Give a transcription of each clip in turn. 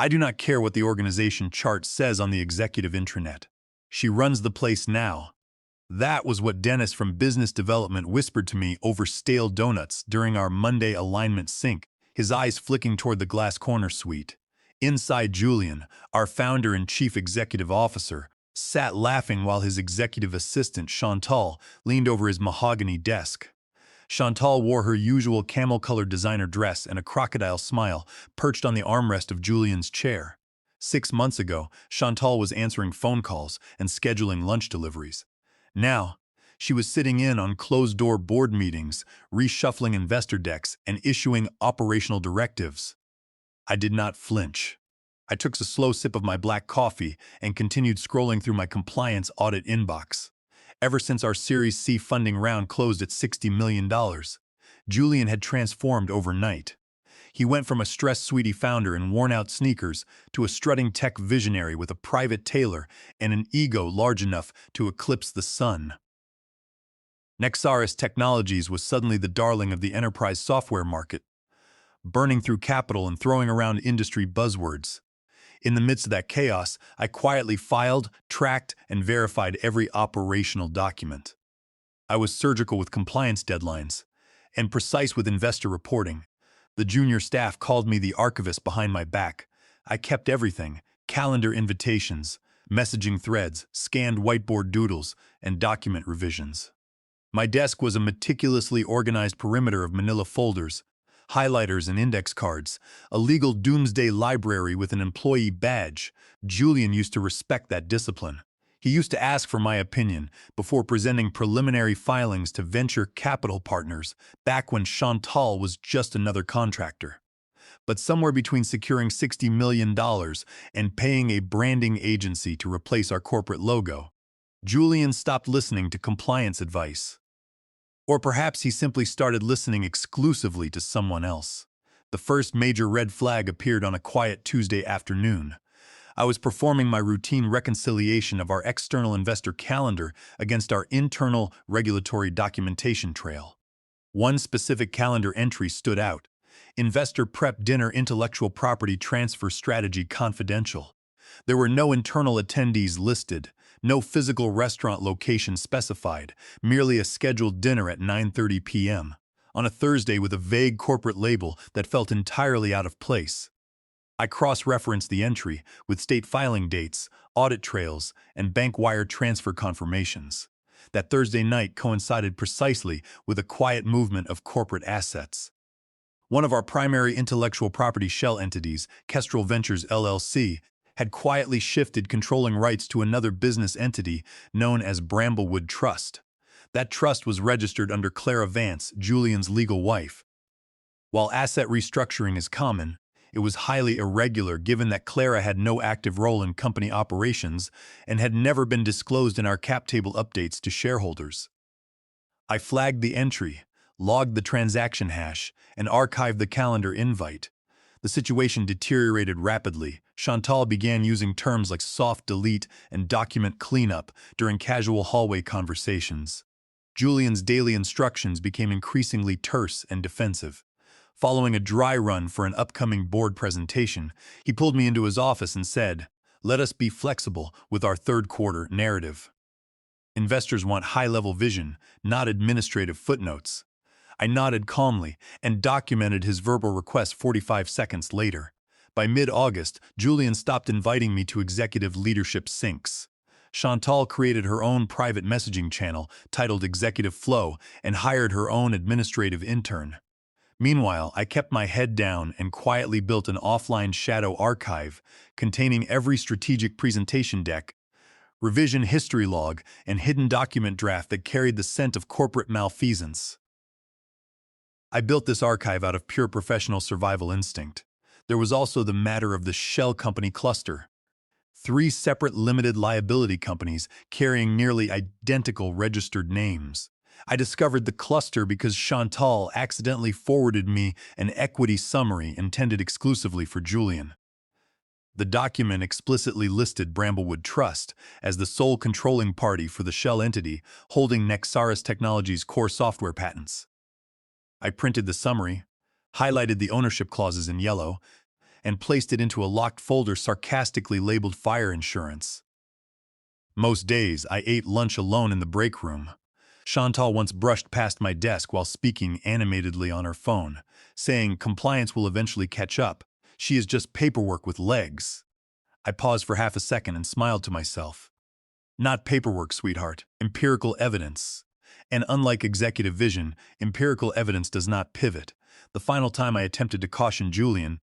I do not care what the organization chart says on the executive intranet. She runs the place now. That was what Dennis from business development whispered to me over stale donuts during our Monday alignment sync, his eyes flicking toward the glass corner suite. Inside, Julian, our founder and chief executive officer, sat laughing while his executive assistant, Chantal, leaned over his mahogany desk. Chantal wore her usual camel-colored designer dress and a crocodile smile perched on the armrest of Julian's chair. 6 months ago, Chantal was answering phone calls and scheduling lunch deliveries. Now, she was sitting in on closed-door board meetings, reshuffling investor decks, and issuing operational directives. I did not flinch. I took a slow sip of my black coffee and continued scrolling through my compliance audit inbox. Ever since our Series C funding round closed at $60 million, Julian had transformed overnight. He went from a stressed sweetie founder in worn-out sneakers to a strutting tech visionary with a private tailor and an ego large enough to eclipse the sun. Nexaris Technologies was suddenly the darling of the enterprise software market, burning through capital and throwing around industry buzzwords. In the midst of that chaos, I quietly filed, tracked, and verified every operational document. I was surgical with compliance deadlines and precise with investor reporting. The junior staff called me the archivist behind my back. I kept everything: calendar invitations, messaging threads, scanned whiteboard doodles, and document revisions. My desk was a meticulously organized perimeter of manila folders, highlighters and index cards, a legal doomsday library with an employee badge. Julian used to respect that discipline. He used to ask for my opinion before presenting preliminary filings to venture capital partners back when Chantal was just another contractor. But somewhere between securing $60 million and paying a branding agency to replace our corporate logo, Julian stopped listening to compliance advice. Or perhaps he simply started listening exclusively to someone else. The first major red flag appeared on a quiet Tuesday afternoon. I was performing my routine reconciliation of our external investor calendar against our internal regulatory documentation trail. One specific calendar entry stood out: Investor Prep Dinner Intellectual Property Transfer Strategy Confidential. There were no internal attendees listed, no physical restaurant location specified, merely a scheduled dinner at 9:30 p.m. on a Thursday with a vague corporate label that felt entirely out of place. I cross-referenced the entry with state filing dates, audit trails, and bank wire transfer confirmations. That Thursday night coincided precisely with a quiet movement of corporate assets. One of our primary intellectual property shell entities, Kestrel Ventures LLC, had quietly shifted controlling rights to another business entity known as Bramblewood Trust. That trust was registered under Clara Vance, Julian's legal wife. While asset restructuring is common, it was highly irregular given that Clara had no active role in company operations and had never been disclosed in our cap table updates to shareholders. I flagged the entry, logged the transaction hash, and archived the calendar invite. The situation deteriorated rapidly. Chantal began using terms like soft delete and document cleanup during casual hallway conversations. Julian's daily instructions became increasingly terse and defensive. Following a dry run for an upcoming board presentation, he pulled me into his office and said, "Let us be flexible with our third-quarter narrative. Investors want high-level vision, not administrative footnotes." I nodded calmly and documented his verbal request 45 seconds later. By mid-August, Julian stopped inviting me to executive leadership syncs. Chantal created her own private messaging channel titled Executive Flow and hired her own administrative intern. Meanwhile, I kept my head down and quietly built an offline shadow archive containing every strategic presentation deck, revision history log, and hidden document draft that carried the scent of corporate malfeasance. I built this archive out of pure professional survival instinct. There was also the matter of the shell company cluster. 3 separate limited liability companies carrying nearly identical registered names. I discovered the cluster because Chantal accidentally forwarded me an equity summary intended exclusively for Julian. The document explicitly listed Bramblewood Trust as the sole controlling party for the shell entity holding Nexaris Technologies' core software patents. I printed the summary, highlighted the ownership clauses in yellow, and placed it into a locked folder sarcastically labeled fire insurance. Most days, I ate lunch alone in the break room. Chantal once brushed past my desk while speaking animatedly on her phone, saying compliance will eventually catch up. She is just paperwork with legs. I paused for half a second and smiled to myself. Not paperwork, sweetheart. Empirical evidence. And unlike executive vision, empirical evidence does not pivot. The final time I attempted to caution Julian,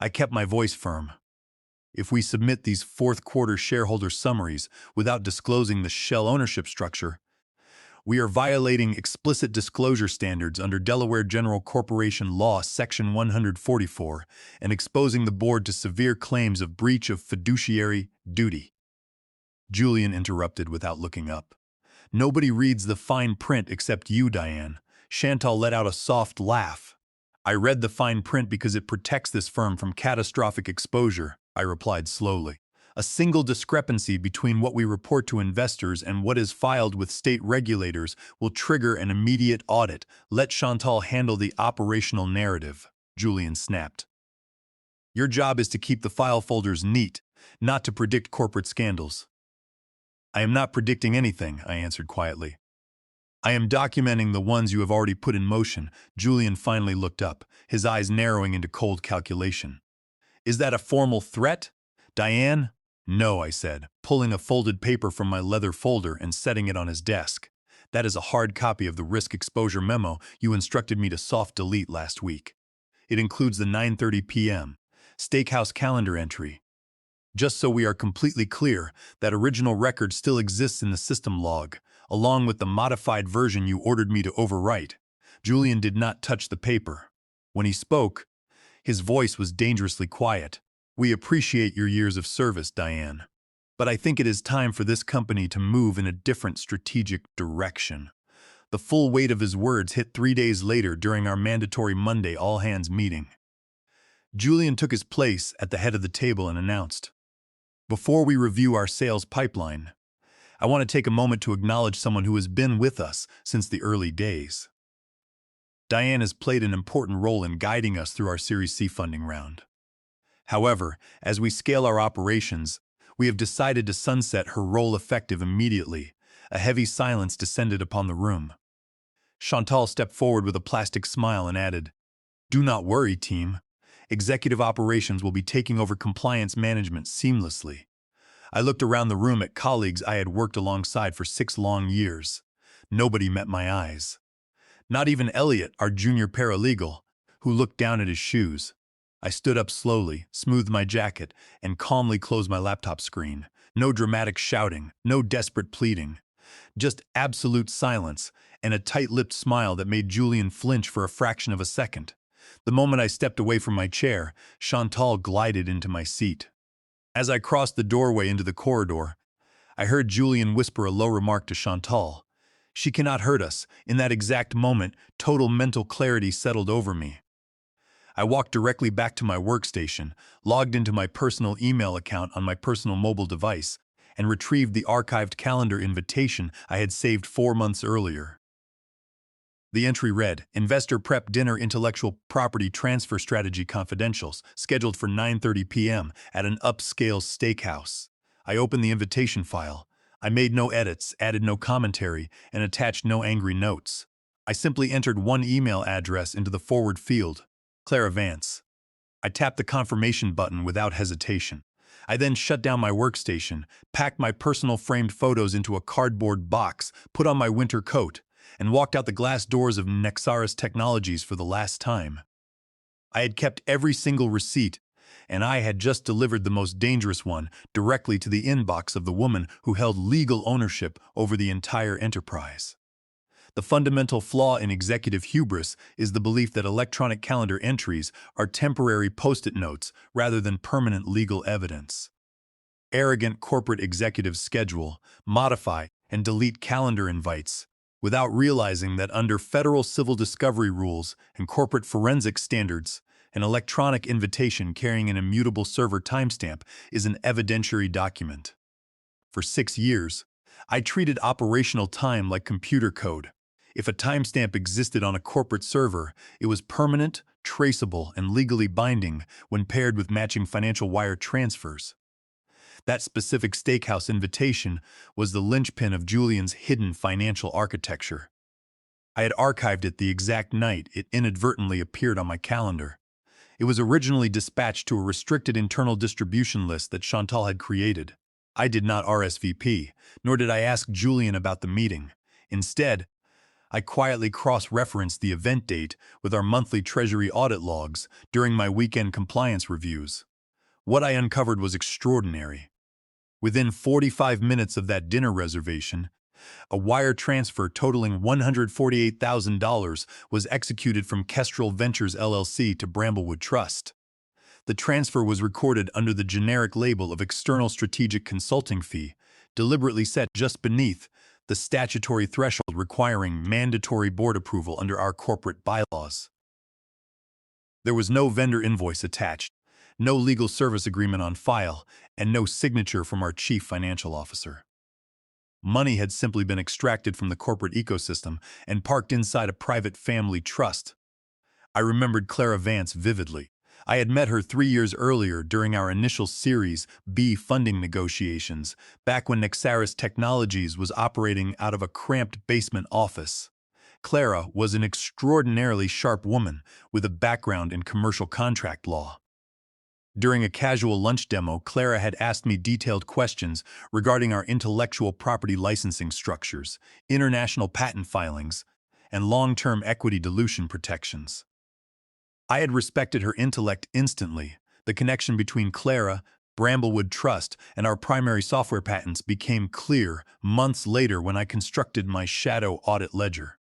I kept my voice firm. If we submit these fourth-quarter shareholder summaries without disclosing the Shell ownership structure, we are violating explicit disclosure standards under Delaware General Corporation Law Section 144 and exposing the board to severe claims of breach of fiduciary duty. Julian interrupted without looking up. Nobody reads the fine print except you, Diane. Chantal let out a soft laugh. I read the fine print because it protects this firm from catastrophic exposure, I replied slowly. A single discrepancy between what we report to investors and what is filed with state regulators will trigger an immediate audit. Let Chantal handle the operational narrative, Julian snapped. Your job is to keep the file folders neat, not to predict corporate scandals. I am not predicting anything, I answered quietly. I am documenting the ones you have already put in motion. Julian finally looked up, his eyes narrowing into cold calculation. Is that a formal threat, Diane? No, I said, pulling a folded paper from my leather folder and setting it on his desk. That is a hard copy of the risk exposure memo you instructed me to soft delete last week. It includes the 9:30 p.m. Steakhouse calendar entry. Just so we are completely clear, that original record still exists in the system log, along with the modified version you ordered me to overwrite. Julian did not touch the paper. When he spoke, his voice was dangerously quiet. We appreciate your years of service, Diane. But I think it is time for this company to move in a different strategic direction. The full weight of his words hit 3 days later during our mandatory Monday all-hands meeting. Julian took his place at the head of the table and announced, "Before we review our sales pipeline, I want to take a moment to acknowledge someone who has been with us since the early days. Diane has played an important role in guiding us through our Series C funding round. However, as we scale our operations, we have decided to sunset her role effective immediately." A heavy silence descended upon the room. Chantal stepped forward with a plastic smile and added, "Do not worry, team. Executive operations will be taking over compliance management seamlessly." I looked around the room at colleagues I had worked alongside for 6 long years. Nobody met my eyes. Not even Elliot, our junior paralegal, who looked down at his shoes. I stood up slowly, smoothed my jacket, and calmly closed my laptop screen. No dramatic shouting, no desperate pleading. Just absolute silence and a tight-lipped smile that made Julian flinch for a fraction of a second. The moment I stepped away from my chair, Chantal glided into my seat. As I crossed the doorway into the corridor, I heard Julian whisper a low remark to Chantal. "She cannot hurt us." In that exact moment, total mental clarity settled over me. I walked directly back to my workstation, logged into my personal email account on my personal mobile device, and retrieved the archived calendar invitation I had saved 4 months earlier. The entry read, "Investor Prep Dinner Intellectual Property Transfer Strategy Confidentials, scheduled for 9:30 p.m. at an upscale steakhouse." I opened the invitation file. I made no edits, added no commentary, and attached no angry notes. I simply entered one email address into the forward field, Clara Vance. I tapped the confirmation button without hesitation. I then shut down my workstation, packed my personal framed photos into a cardboard box, put on my winter coat, and walked out the glass doors of Nexaris Technologies for the last time. I had kept every single receipt, and I had just delivered the most dangerous one directly to the inbox of the woman who held legal ownership over the entire enterprise. The fundamental flaw in executive hubris is the belief that electronic calendar entries are temporary post-it notes rather than permanent legal evidence. Arrogant corporate executives schedule, modify, and delete calendar invites without realizing that under federal civil discovery rules and corporate forensic standards, an electronic invitation carrying an immutable server timestamp is an evidentiary document. For 6 years, I treated operational time like computer code. If a timestamp existed on a corporate server, it was permanent, traceable, and legally binding when paired with matching financial wire transfers. That specific steakhouse invitation was the linchpin of Julian's hidden financial architecture. I had archived it the exact night it inadvertently appeared on my calendar. It was originally dispatched to a restricted internal distribution list that Chantal had created. I did not RSVP, nor did I ask Julian about the meeting. Instead, I quietly cross-referenced the event date with our monthly Treasury audit logs during my weekend compliance reviews. What I uncovered was extraordinary. Within 45 minutes of that dinner reservation, a wire transfer totaling $148,000 was executed from Kestrel Ventures LLC to Bramblewood Trust. The transfer was recorded under the generic label of external strategic consulting fee, deliberately set just beneath the statutory threshold requiring mandatory board approval under our corporate bylaws. There was no vendor invoice attached, no legal service agreement on file, and no signature from our chief financial officer. Money had simply been extracted from the corporate ecosystem and parked inside a private family trust. I remembered Clara Vance vividly. I had met her 3 years earlier during our initial Series B funding negotiations, back when Nexaris Technologies was operating out of a cramped basement office. Clara was an extraordinarily sharp woman with a background in commercial contract law. During a casual lunch demo, Clara had asked me detailed questions regarding our intellectual property licensing structures, international patent filings, and long-term equity dilution protections. I had respected her intellect instantly. The connection between Clara, Bramblewood Trust, and our primary software patents became clear months later when I constructed my shadow audit ledger.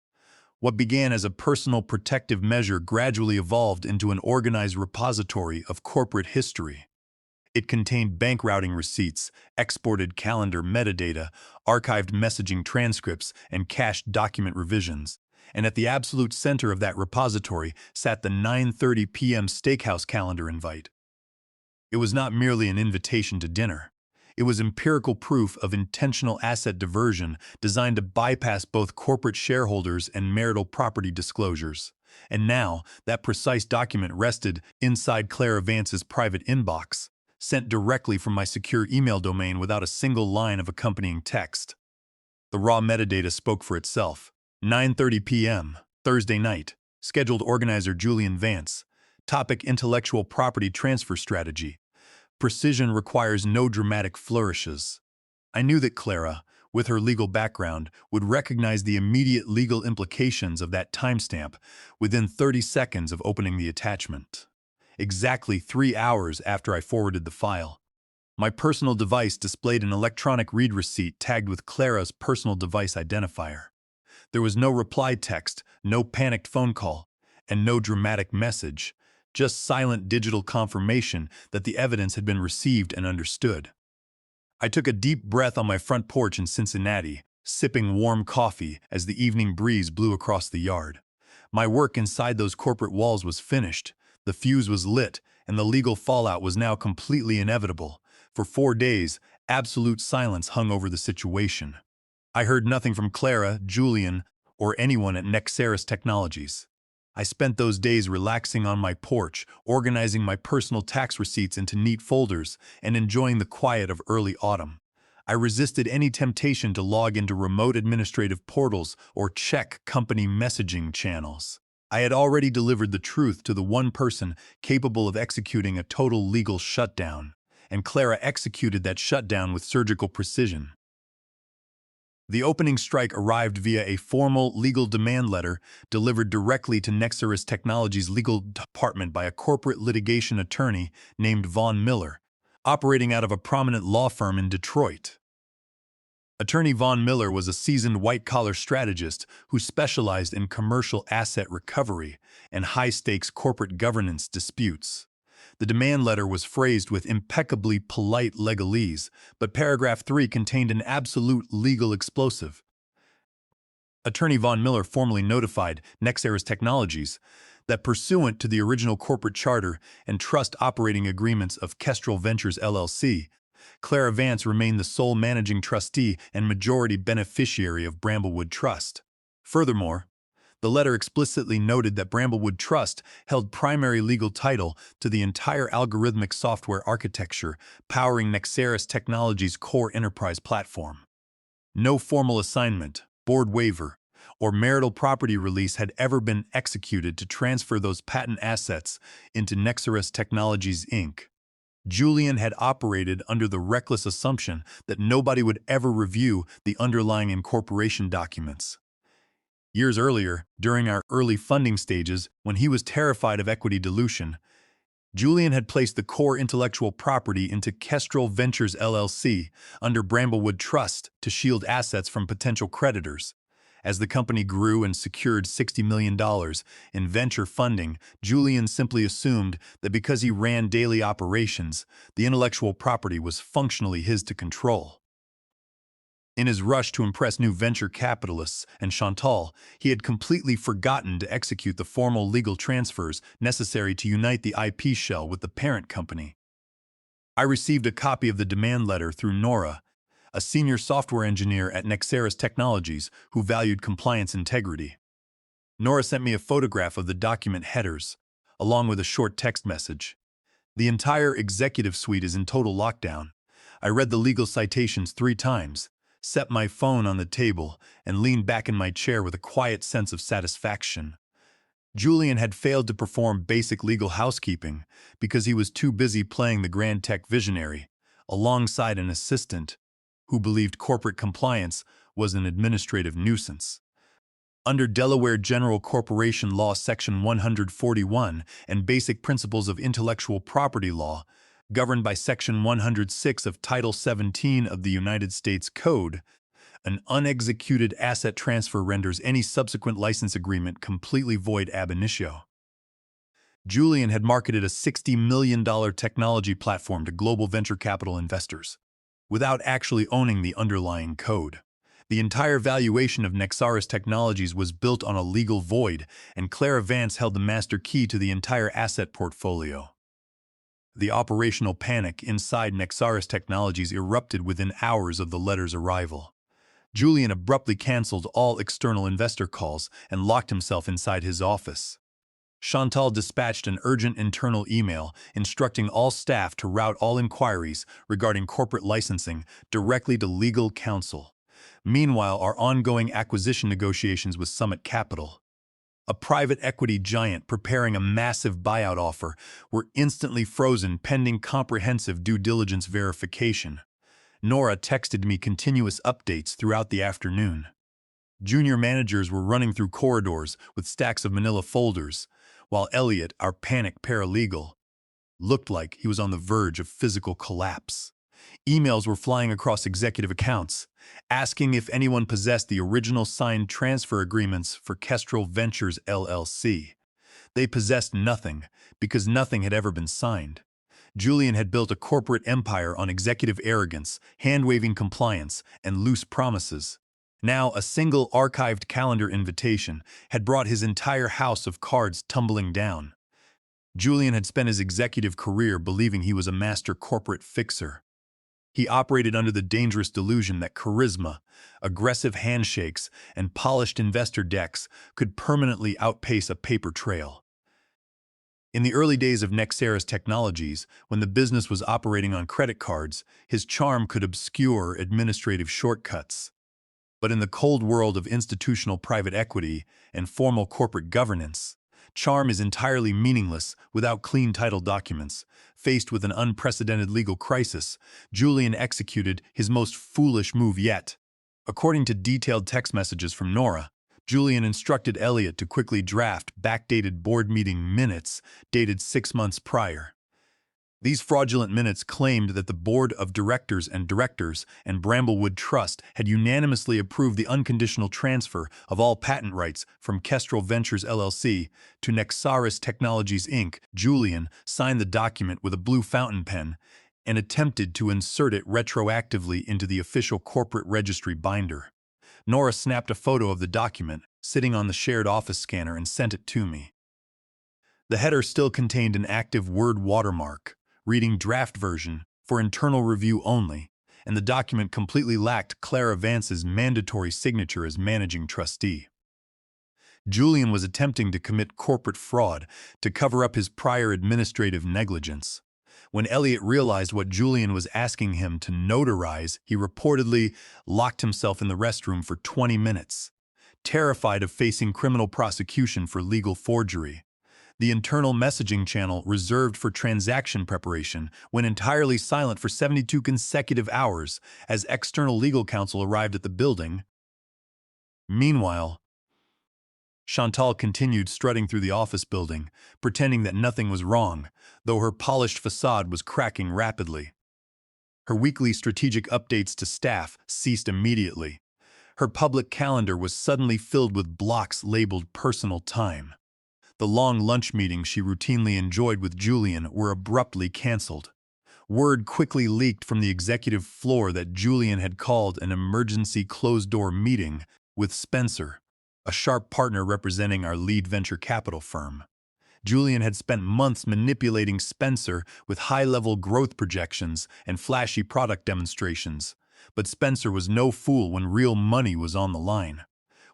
What began as a personal protective measure gradually evolved into an organized repository of corporate history. It contained bank routing receipts, exported calendar metadata, archived messaging transcripts, and cached document revisions. And at the absolute center of that repository sat the 9:30 p.m. steakhouse calendar invite. It was not merely an invitation to dinner. It was empirical proof of intentional asset diversion designed to bypass both corporate shareholders and marital property disclosures. And now, that precise document rested inside Clara Vance's private inbox, sent directly from my secure email domain without a single line of accompanying text. The raw metadata spoke for itself. 9:30 p.m., Thursday night. Scheduled organizer Julian Vance. Topic: intellectual property transfer strategy. Precision requires no dramatic flourishes. I knew that Clara, with her legal background, would recognize the immediate legal implications of that timestamp within 30 seconds of opening the attachment. Exactly 3 hours after I forwarded the file, my personal device displayed an electronic read receipt tagged with Clara's personal device identifier. There was no reply text, no panicked phone call, and no dramatic message, just silent digital confirmation that the evidence had been received and understood. I took a deep breath on my front porch in Cincinnati, sipping warm coffee as the evening breeze blew across the yard. My work inside those corporate walls was finished, the fuse was lit, and the legal fallout was now completely inevitable. For 4 days, absolute silence hung over the situation. I heard nothing from Clara, Julian, or anyone at Nexaris Technologies. I spent those days relaxing on my porch, organizing my personal tax receipts into neat folders, and enjoying the quiet of early autumn. I resisted any temptation to log into remote administrative portals or check company messaging channels. I had already delivered the truth to the one person capable of executing a total legal shutdown, and Clara executed that shutdown with surgical precision. The opening strike arrived via a formal legal demand letter delivered directly to Nexaris Technologies' legal department by a corporate litigation attorney named Von Miller, operating out of a prominent law firm in Detroit. Attorney Von Miller was a seasoned white-collar strategist who specialized in commercial asset recovery and high-stakes corporate governance disputes. The demand letter was phrased with impeccably polite legalese, but paragraph 3 contained an absolute legal explosive. Attorney Von Miller formally notified Nexaris Technologies that pursuant to the original corporate charter and trust operating agreements of Kestrel Ventures LLC, Clara Vance remained the sole managing trustee and majority beneficiary of Bramblewood Trust. Furthermore, The letter explicitly noted that Bramblewood Trust held primary legal title to the entire algorithmic software architecture powering Nexaris Technologies' core enterprise platform. No formal assignment, board waiver, or marital property release had ever been executed to transfer those patent assets into Nexaris Technologies, Inc. Julian had operated under the reckless assumption that nobody would ever review the underlying incorporation documents. Years earlier, during our early funding stages, when he was terrified of equity dilution, Julian had placed the core intellectual property into Kestrel Ventures LLC under Bramblewood Trust to shield assets from potential creditors. As the company grew and secured $60 million in venture funding, Julian simply assumed that because he ran daily operations, the intellectual property was functionally his to control. In his rush to impress new venture capitalists and Chantal, he had completely forgotten to execute the formal legal transfers necessary to unite the IP shell with the parent company. I received a copy of the demand letter through Nora, a senior software engineer at Nexaris Technologies who valued compliance integrity. Nora sent me a photograph of the document headers, along with a short text message. The entire executive suite is in total lockdown. I read the legal citations 3 times, set my phone on the table, and leaned back in my chair with a quiet sense of satisfaction. Julian had failed to perform basic legal housekeeping because he was too busy playing the grand tech visionary, alongside an assistant who believed corporate compliance was an administrative nuisance. Under Delaware General Corporation Law Section 141 and Basic Principles of Intellectual Property Law, governed by Section 106 of Title 17 of the United States Code, an unexecuted asset transfer renders any subsequent license agreement completely void ab initio. Julian had marketed a $60 million technology platform to global venture capital investors, without actually owning the underlying code. The entire valuation of Nexaris Technologies was built on a legal void, and Clara Vance held the master key to the entire asset portfolio. The operational panic inside Nexaris Technologies erupted within hours of the letter's arrival. Julian abruptly canceled all external investor calls and locked himself inside his office. Chantal dispatched an urgent internal email instructing all staff to route all inquiries regarding corporate licensing directly to legal counsel. Meanwhile, our ongoing acquisition negotiations with Summit Capital, a private equity giant preparing a massive buyout offer, were instantly frozen pending comprehensive due diligence verification. Nora texted me continuous updates throughout the afternoon. Junior managers were running through corridors with stacks of manila folders, while Elliot, our panic paralegal, looked like he was on the verge of physical collapse. Emails were flying across executive accounts, asking if anyone possessed the original signed transfer agreements for Kestrel Ventures LLC. They possessed nothing, because nothing had ever been signed. Julian had built a corporate empire on executive arrogance, hand-waving compliance, and loose promises. Now, a single archived calendar invitation had brought his entire house of cards tumbling down. Julian had spent his executive career believing he was a master corporate fixer. He operated under the dangerous delusion that charisma, aggressive handshakes, and polished investor decks could permanently outpace a paper trail. In the early days of Nexaris Technologies, when the business was operating on credit cards, his charm could obscure administrative shortcuts. But in the cold world of institutional private equity and formal corporate governance, charm is entirely meaningless without clean title documents. Faced with an unprecedented legal crisis, Julian executed his most foolish move yet. According to detailed text messages from Nora, Julian instructed Elliot to quickly draft backdated board meeting minutes dated 6 months prior. These fraudulent minutes claimed that the board of directors and Bramblewood Trust had unanimously approved the unconditional transfer of all patent rights from Kestrel Ventures LLC to Nexaris Technologies Inc. Julian signed the document with a blue fountain pen and attempted to insert it retroactively into the official corporate registry binder. Nora snapped a photo of the document sitting on the shared office scanner and sent it to me. The header still contained an active Word watermark, reading draft version for internal review only, and the document completely lacked Clara Vance's mandatory signature as managing trustee. Julian was attempting to commit corporate fraud to cover up his prior administrative negligence. When Elliot realized what Julian was asking him to notarize, he reportedly locked himself in the restroom for 20 minutes, terrified of facing criminal prosecution for legal forgery. The internal messaging channel reserved for transaction preparation went entirely silent for 72 consecutive hours as external legal counsel arrived at the building. Meanwhile, Chantal continued strutting through the office building, pretending that nothing was wrong, though her polished facade was cracking rapidly. Her weekly strategic updates to staff ceased immediately. Her public calendar was suddenly filled with blocks labeled personal time. The long lunch meetings she routinely enjoyed with Julian were abruptly canceled. Word quickly leaked from the executive floor that Julian had called an emergency closed-door meeting with Spencer, a sharp partner representing our lead venture capital firm. Julian had spent months manipulating Spencer with high-level growth projections and flashy product demonstrations, but Spencer was no fool when real money was on the line.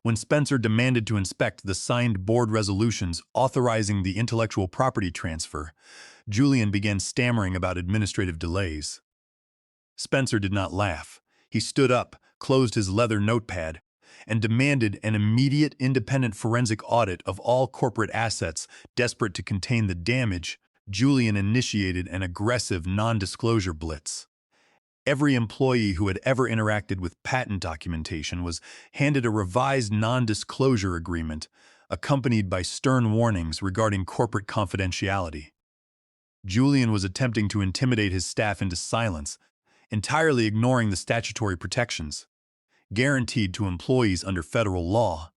When Spencer demanded to inspect the signed board resolutions authorizing the intellectual property transfer, Julian began stammering about administrative delays. Spencer did not laugh. He stood up, closed his leather notepad, and demanded an immediate independent forensic audit of all corporate assets. Desperate to contain the damage, Julian initiated an aggressive non-disclosure blitz. Every employee who had ever interacted with patent documentation was handed a revised non-disclosure agreement, accompanied by stern warnings regarding corporate confidentiality. Julian was attempting to intimidate his staff into silence, entirely ignoring the statutory protections guaranteed to employees under federal law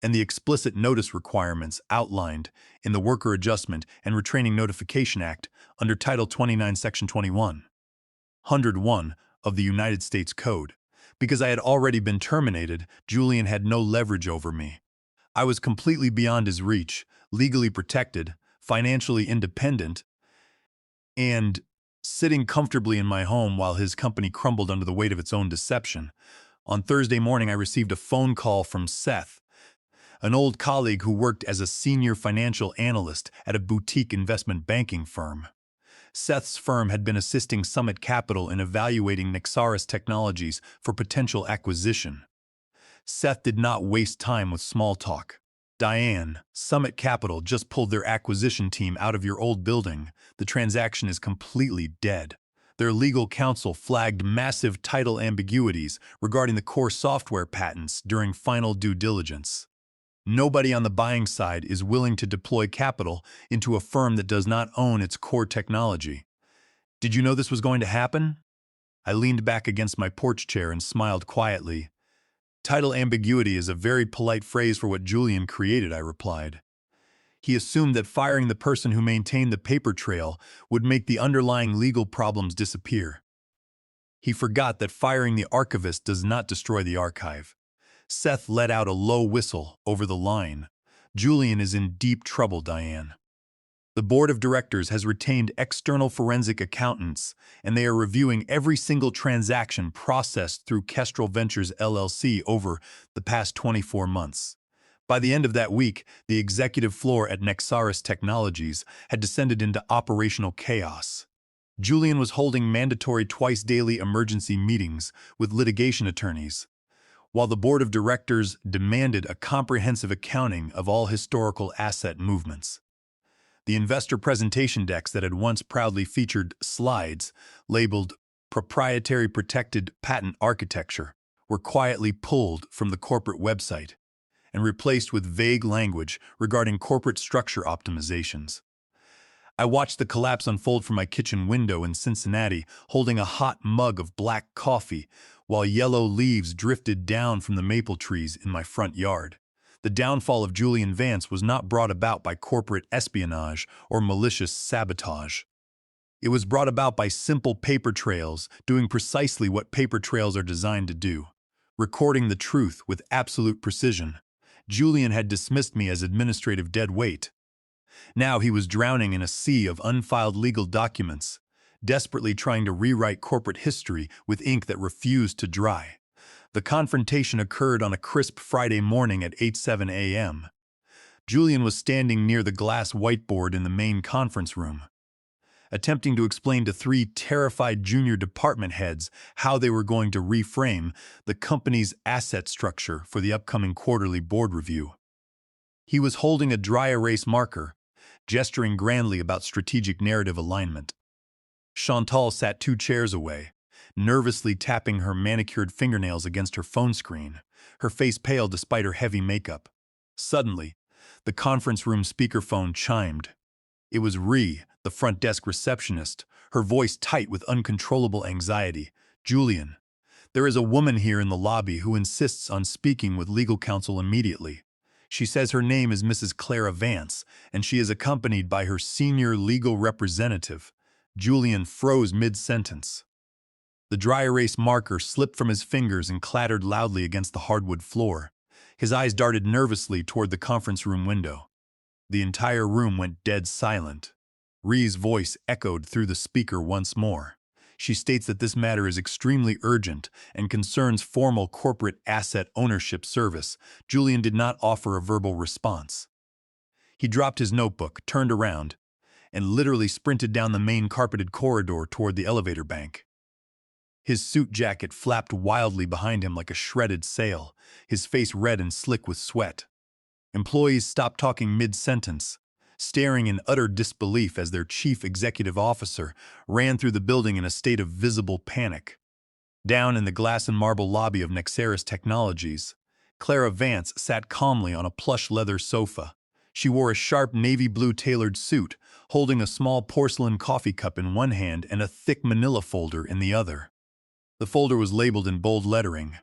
and the explicit notice requirements outlined in the Worker Adjustment and Retraining Notification Act under Title 29, Section 2101 of the United States Code. Because I had already been terminated, Julian had no leverage over me. I was completely beyond his reach, legally protected, financially independent, and sitting comfortably in my home while his company crumbled under the weight of its own deception. On Thursday morning, I received a phone call from Seth, an old colleague who worked as a senior financial analyst at a boutique investment banking firm. Seth's firm had been assisting Summit Capital in evaluating Nexaris Technologies for potential acquisition. Seth did not waste time with small talk. Diane, Summit Capital just pulled their acquisition team out of your old building. The transaction is completely dead. Their legal counsel flagged massive title ambiguities regarding the core software patents during final due diligence. Nobody on the buying side is willing to deploy capital into a firm that does not own its core technology. Did you know this was going to happen? I leaned back against my porch chair and smiled quietly. Title ambiguity is a very polite phrase for what Julian created, I replied. He assumed that firing the person who maintained the paper trail would make the underlying legal problems disappear. He forgot that firing the archivist does not destroy the archive. Seth let out a low whistle over the line. Julian is in deep trouble, Diane. The board of directors has retained external forensic accountants, and they are reviewing every single transaction processed through Kestrel Ventures LLC over the past 24 months. By the end of that week, the executive floor at Nexaris Technologies had descended into operational chaos. Julian was holding mandatory twice-daily emergency meetings with litigation attorneys, while the board of directors demanded a comprehensive accounting of all historical asset movements. The investor presentation decks that had once proudly featured slides labeled Proprietary Protected Patent Architecture were quietly pulled from the corporate website and replaced with vague language regarding corporate structure optimizations. I watched the collapse unfold from my kitchen window in Cincinnati, holding a hot mug of black coffee, while yellow leaves drifted down from the maple trees in my front yard. The downfall of Julian Vance was not brought about by corporate espionage or malicious sabotage. It was brought about by simple paper trails doing precisely what paper trails are designed to do, recording the truth with absolute precision. Julian had dismissed me as administrative dead weight. Now he was drowning in a sea of unfiled legal documents, desperately trying to rewrite corporate history with ink that refused to dry. The confrontation occurred on a crisp Friday morning at 8:07 a.m. Julian was standing near the glass whiteboard in the main conference room, attempting to explain to three terrified junior department heads how they were going to reframe the company's asset structure for the upcoming quarterly board review. He was holding a dry erase marker, gesturing grandly about strategic narrative alignment. Chantal sat 2 chairs away, nervously tapping her manicured fingernails against her phone screen, her face pale despite her heavy makeup. Suddenly, the conference room speakerphone chimed. It was Ree, the front desk receptionist, her voice tight with uncontrollable anxiety. "Julian, there is a woman here in the lobby who insists on speaking with legal counsel immediately. She says her name is Mrs. Clara Vance, and she is accompanied by her senior legal representative." Julian froze mid-sentence. The dry erase marker slipped from his fingers and clattered loudly against the hardwood floor. His eyes darted nervously toward the conference room window. The entire room went dead silent. Ree's voice echoed through the speaker once more. She states that this matter is extremely urgent and concerns formal corporate asset ownership service. Julian did not offer a verbal response. He dropped his notebook, turned around, and literally sprinted down the main carpeted corridor toward the elevator bank. His suit jacket flapped wildly behind him like a shredded sail, his face red and slick with sweat. Employees stopped talking mid-sentence, staring in utter disbelief as their chief executive officer ran through the building in a state of visible panic. Down in the glass and marble lobby of Nexaris Technologies, Clara Vance sat calmly on a plush leather sofa. She wore a sharp navy blue tailored suit, holding a small porcelain coffee cup in one hand and a thick manila folder in the other. The folder was labeled in bold lettering,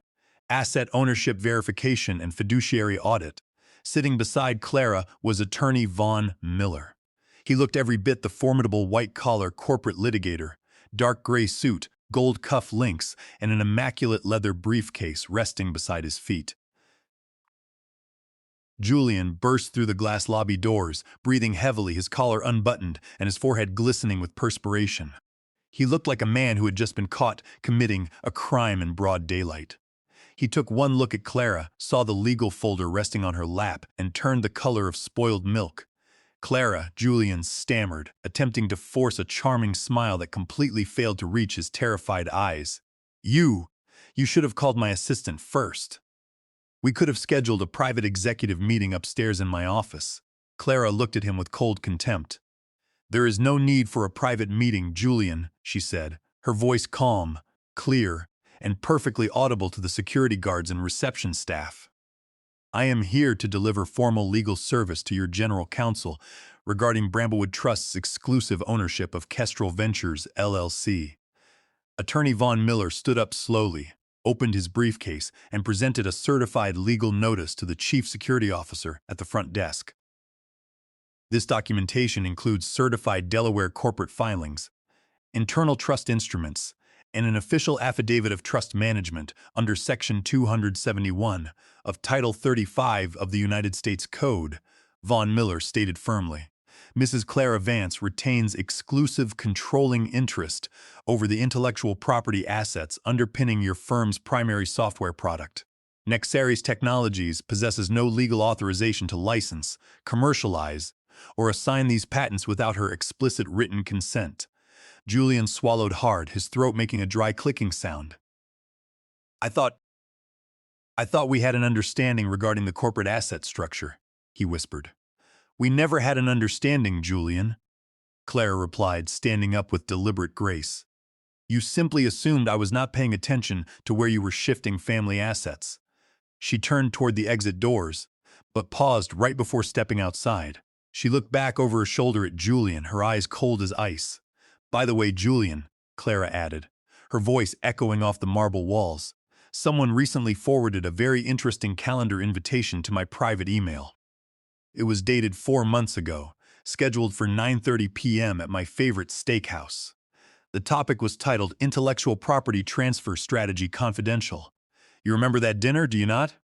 "Asset Ownership Verification and Fiduciary Audit." Sitting beside Clara was attorney Von Miller. He looked every bit the formidable white-collar corporate litigator, dark gray suit, gold cuff links, and an immaculate leather briefcase resting beside his feet. Julian burst through the glass lobby doors, breathing heavily, his collar unbuttoned and his forehead glistening with perspiration. He looked like a man who had just been caught committing a crime in broad daylight. He took one look at Clara, saw the legal folder resting on her lap, and turned the color of spoiled milk. "Clara," Julian stammered, attempting to force a charming smile that completely failed to reach his terrified eyes. You should have called my assistant first. We could have scheduled a private executive meeting upstairs in my office." Clara looked at him with cold contempt. "There is no need for a private meeting, Julian," she said, her voice calm, clear, and perfectly audible to the security guards and reception staff. "I am here to deliver formal legal service to your general counsel regarding Bramblewood Trust's exclusive ownership of Kestrel Ventures, LLC. Attorney Von Miller stood up slowly, opened his briefcase, and presented a certified legal notice to the chief security officer at the front desk. This documentation includes certified Delaware corporate filings, internal trust instruments, and an official affidavit of trust management under Section 271 of Title 35 of the United States Code, Von Miller stated firmly. "Mrs. Clara Vance retains exclusive controlling interest over the intellectual property assets underpinning your firm's primary software product. Nexaris Technologies possesses no legal authorization to license, commercialize, or assign these patents without her explicit written consent." Julian swallowed hard, his throat making a dry clicking sound. I thought we had an understanding regarding the corporate asset structure," he whispered. "We never had an understanding, Julian," Clara replied, standing up with deliberate grace. "You simply assumed I was not paying attention to where you were shifting family assets." She turned toward the exit doors, but paused right before stepping outside. She looked back over her shoulder at Julian, her eyes cold as ice. "By the way, Julian," Clara added, her voice echoing off the marble walls, "someone recently forwarded a very interesting calendar invitation to my private email. It was dated 4 months ago, scheduled for 9:30 p.m. at my favorite steakhouse. The topic was titled Intellectual Property Transfer Strategy Confidential. You remember that dinner, do you not?"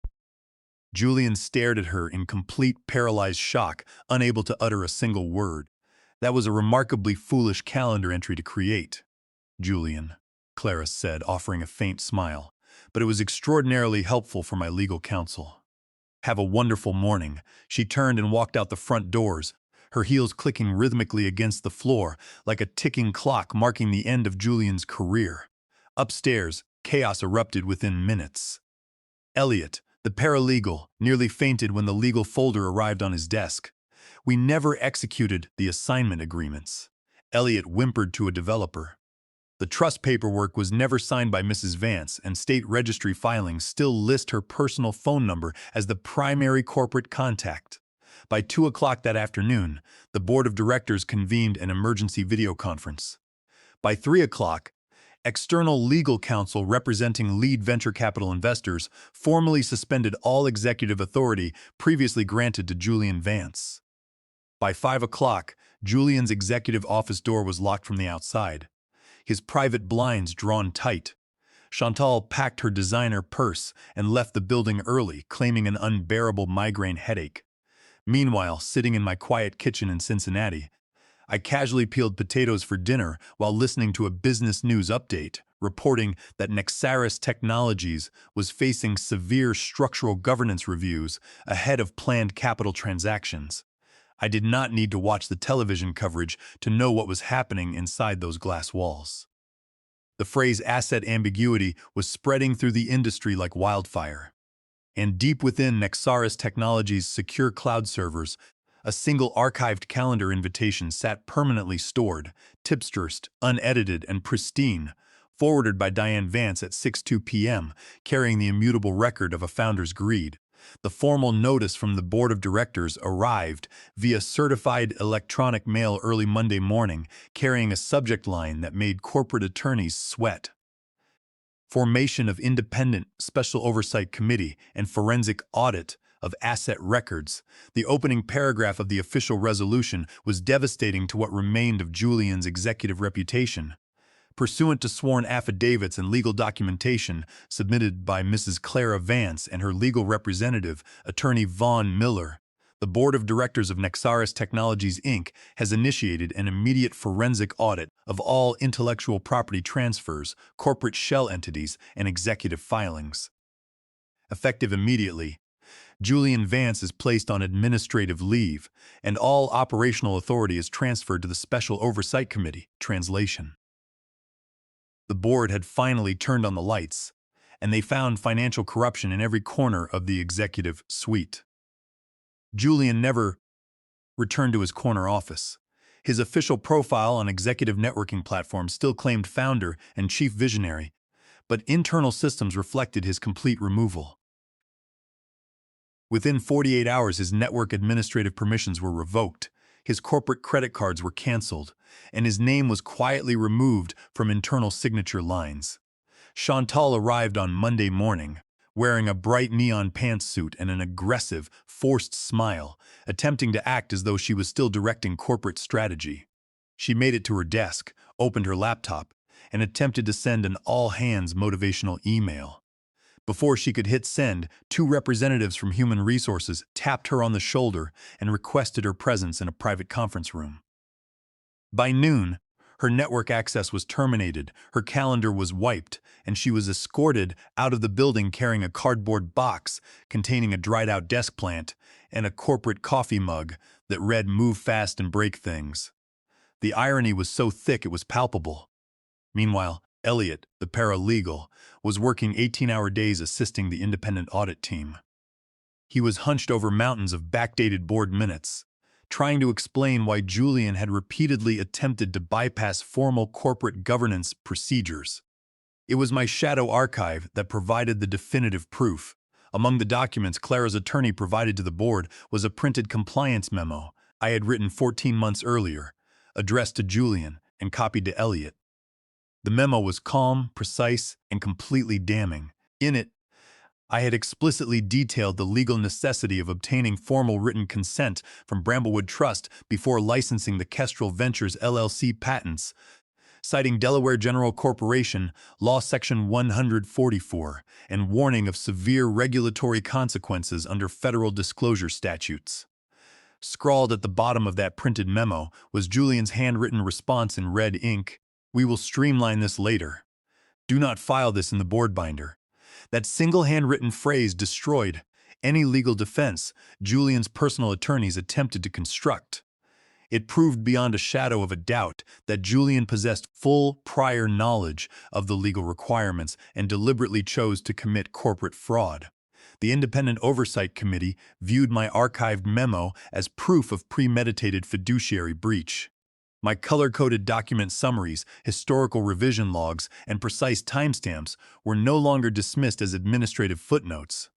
Julian stared at her in complete paralyzed shock, unable to utter a single word. "That was a remarkably foolish calendar entry to create, Julian," Clara said, offering a faint smile, "but it was extraordinarily helpful for my legal counsel." Have a wonderful morning. She turned and walked out the front doors, her heels clicking rhythmically against the floor like a ticking clock marking the end of Julian's career. Upstairs, chaos erupted within minutes. Elliot, the paralegal, nearly fainted when the legal folder arrived on his desk. We never executed the assignment agreements. Elliot whimpered to a developer. The trust paperwork was never signed by Mrs. Vance, and state registry filings still list her personal phone number as the primary corporate contact. By 2 o'clock that afternoon, the board of directors convened an emergency video conference. By 3 o'clock, external legal counsel representing lead venture capital investors formally suspended all executive authority previously granted to Julian Vance. By 5 o'clock, Julian's executive office door was locked from the outside, his private blinds drawn tight. Chantal packed her designer purse and left the building early, claiming an unbearable migraine headache. Meanwhile, sitting in my quiet kitchen in Cincinnati, I casually peeled potatoes for dinner while listening to a business news update reporting that Nexaris Technologies was facing severe structural governance reviews ahead of planned capital transactions. I did not need to watch the television coverage to know what was happening inside those glass walls. The phrase asset ambiguity was spreading through the industry like wildfire. And deep within Nexaris Technologies' secure cloud servers, a single archived calendar invitation sat permanently stored, tipstressed, unedited, and pristine, forwarded by Diane Vance at 6:02 p.m., carrying the immutable record of a founder's greed. The formal notice from the board of directors arrived via certified electronic mail early Monday morning, carrying a subject line that made corporate attorneys sweat. Formation of Independent Special Oversight Committee and Forensic Audit of Asset Records. The opening paragraph of the official resolution was devastating to what remained of Julian's executive reputation. Pursuant to sworn affidavits and legal documentation submitted by Mrs. Clara Vance and her legal representative, Attorney Vaughn Miller, the Board of Directors of Nexaris Technologies, Inc. has initiated an immediate forensic audit of all intellectual property transfers, corporate shell entities, and executive filings. Effective immediately, Julian Vance is placed on administrative leave, and all operational authority is transferred to the Special Oversight Committee. Translation. The board had finally turned on the lights, and they found financial corruption in every corner of the executive suite. Julian never returned to his corner office. His official profile on executive networking platforms still claimed founder and chief visionary, but internal systems reflected his complete removal. Within 48 hours, his network administrative permissions were revoked, his corporate credit cards were canceled, and his name was quietly removed from internal signature lines. Chantal arrived on Monday morning, wearing a bright neon pantsuit and an aggressive, forced smile, attempting to act as though she was still directing corporate strategy. She made it to her desk, opened her laptop, and attempted to send an all-hands motivational email. Before she could hit send, 2 representatives from Human Resources tapped her on the shoulder and requested her presence in a private conference room. By noon, her network access was terminated, her calendar was wiped, and she was escorted out of the building carrying a cardboard box containing a dried-out desk plant and a corporate coffee mug that read "Move fast and break things." The irony was so thick it was palpable. Meanwhile, Elliot, the paralegal, was working 18-hour days assisting the independent audit team. He was hunched over mountains of backdated board minutes, trying to explain why Julian had repeatedly attempted to bypass formal corporate governance procedures. It was my shadow archive that provided the definitive proof. Among the documents Clara's attorney provided to the board was a printed compliance memo I had written 14 months earlier, addressed to Julian and copied to Elliot. The memo was calm, precise, and completely damning. In it, I had explicitly detailed the legal necessity of obtaining formal written consent from Bramblewood Trust before licensing the Kestrel Ventures LLC patents, citing Delaware General Corporation Law Section 144 and warning of severe regulatory consequences under federal disclosure statutes. Scrawled at the bottom of that printed memo was Julian's handwritten response in red ink: "We will streamline this later. Do not file this in the board binder." That single handwritten phrase destroyed any legal defense Julian's personal attorneys attempted to construct. It proved beyond a shadow of a doubt that Julian possessed full prior knowledge of the legal requirements and deliberately chose to commit corporate fraud. The Independent Oversight Committee viewed my archived memo as proof of premeditated fiduciary breach. My color-coded document summaries, historical revision logs, and precise timestamps were no longer dismissed as administrative footnotes.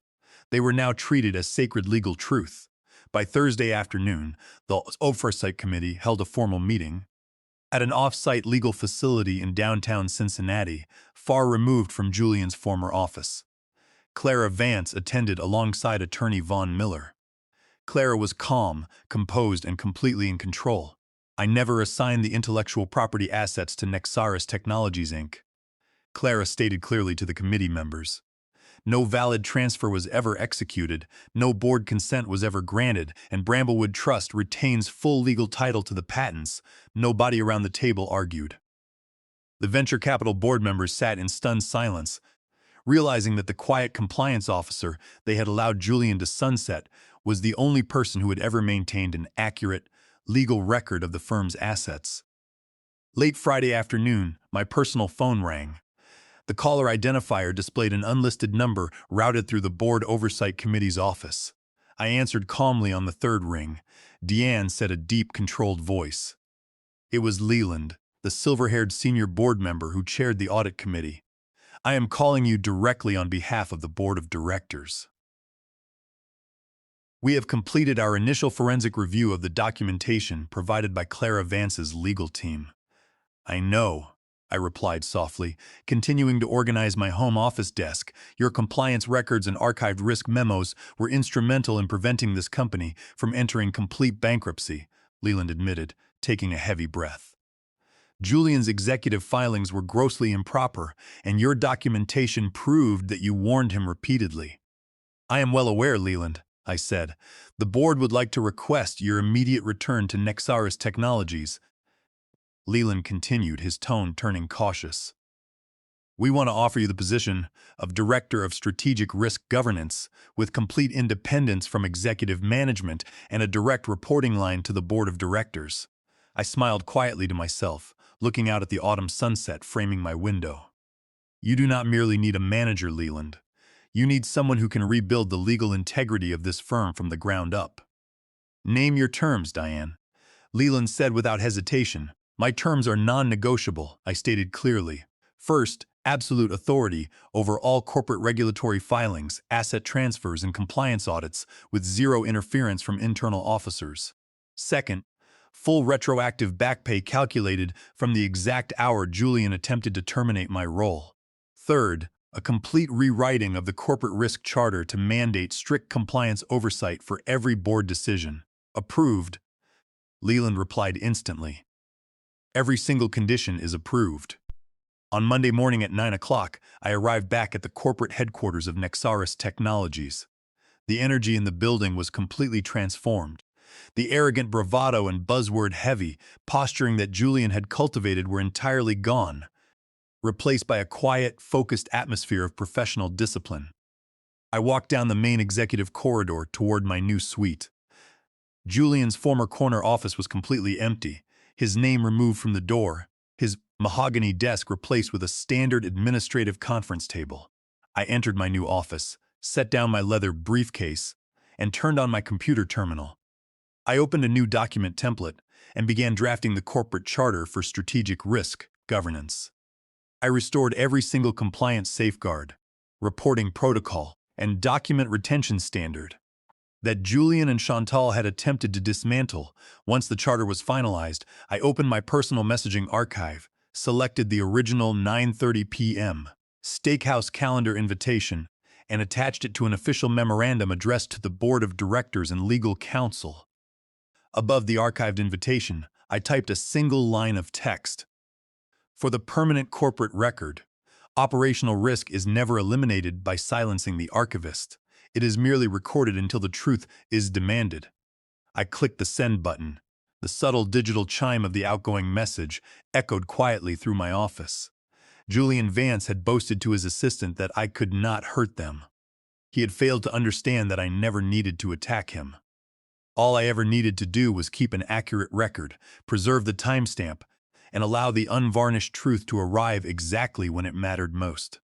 They were now treated as sacred legal truth. By Thursday afternoon, the Oversight Committee held a formal meeting at an off-site legal facility in downtown Cincinnati, far removed from Julian's former office. Clara Vance attended alongside attorney Vaughn Miller. Clara was calm, composed, and completely in control. I never assigned the intellectual property assets to Nexaris Technologies, Inc., Clara stated clearly to the committee members. No valid transfer was ever executed, no board consent was ever granted, and Bramblewood Trust retains full legal title to the patents. Nobody around the table argued. The venture capital board members sat in stunned silence, realizing that the quiet compliance officer they had allowed Julian to sunset was the only person who had ever maintained an accurate, legal record of the firm's assets. Late Friday afternoon, my personal phone rang. The caller identifier displayed an unlisted number routed through the Board Oversight Committee's office. I answered calmly on the third ring. Deanne said a deep, controlled voice. It was Leland, the silver-haired senior board member who chaired the audit committee. I am calling you directly on behalf of the board of directors. We have completed our initial forensic review of the documentation provided by Clara Vance's legal team. I know, I replied softly, continuing to organize my home office desk. Your compliance records and archived risk memos were instrumental in preventing this company from entering complete bankruptcy, Leland admitted, taking a heavy breath. Julian's executive filings were grossly improper, and your documentation proved that you warned him repeatedly. I am well aware, Leland, I said. The board would like to request your immediate return to Nexaris Technologies. Leland continued, his tone turning cautious. We want to offer you the position of Director of Strategic Risk Governance, with complete independence from executive management and a direct reporting line to the Board of Directors. I smiled quietly to myself, looking out at the autumn sunset framing my window. You do not merely need a manager, Leland. You need someone who can rebuild the legal integrity of this firm from the ground up. Name your terms, Diane, Leland said without hesitation. My terms are non-negotiable, I stated clearly. First, absolute authority over all corporate regulatory filings, asset transfers, and compliance audits with zero interference from internal officers. Second, full retroactive back pay calculated from the exact hour Julian attempted to terminate my role. Third, a complete rewriting of the corporate risk charter to mandate strict compliance oversight for every board decision. Approved, Leland replied instantly. Every single condition is approved. On Monday morning at 9 o'clock, I arrived back at the corporate headquarters of Nexaris Technologies. The energy in the building was completely transformed. The arrogant bravado and buzzword-heavy posturing that Julian had cultivated were entirely gone, replaced by a quiet, focused atmosphere of professional discipline. I walked down the main executive corridor toward my new suite. Julian's former corner office was completely empty, his name removed from the door, his mahogany desk replaced with a standard administrative conference table. I entered my new office, set down my leather briefcase, and turned on my computer terminal. I opened a new document template and began drafting the corporate charter for strategic risk governance. I restored every single compliance safeguard, reporting protocol, and document retention standard that Julian and Chantal had attempted to dismantle. Once the charter was finalized, I opened my personal messaging archive, selected the original 9:30 p.m. Steakhouse calendar invitation, and attached it to an official memorandum addressed to the Board of Directors and Legal Counsel. Above the archived invitation, I typed a single line of text. For the permanent corporate record, operational risk is never eliminated by silencing the archivist. It is merely recorded until the truth is demanded. I clicked the send button. The subtle digital chime of the outgoing message echoed quietly through my office. Julian Vance had boasted to his assistant that I could not hurt them. He had failed to understand that I never needed to attack him. All I ever needed to do was keep an accurate record, preserve the timestamp, and allow the unvarnished truth to arrive exactly when it mattered most.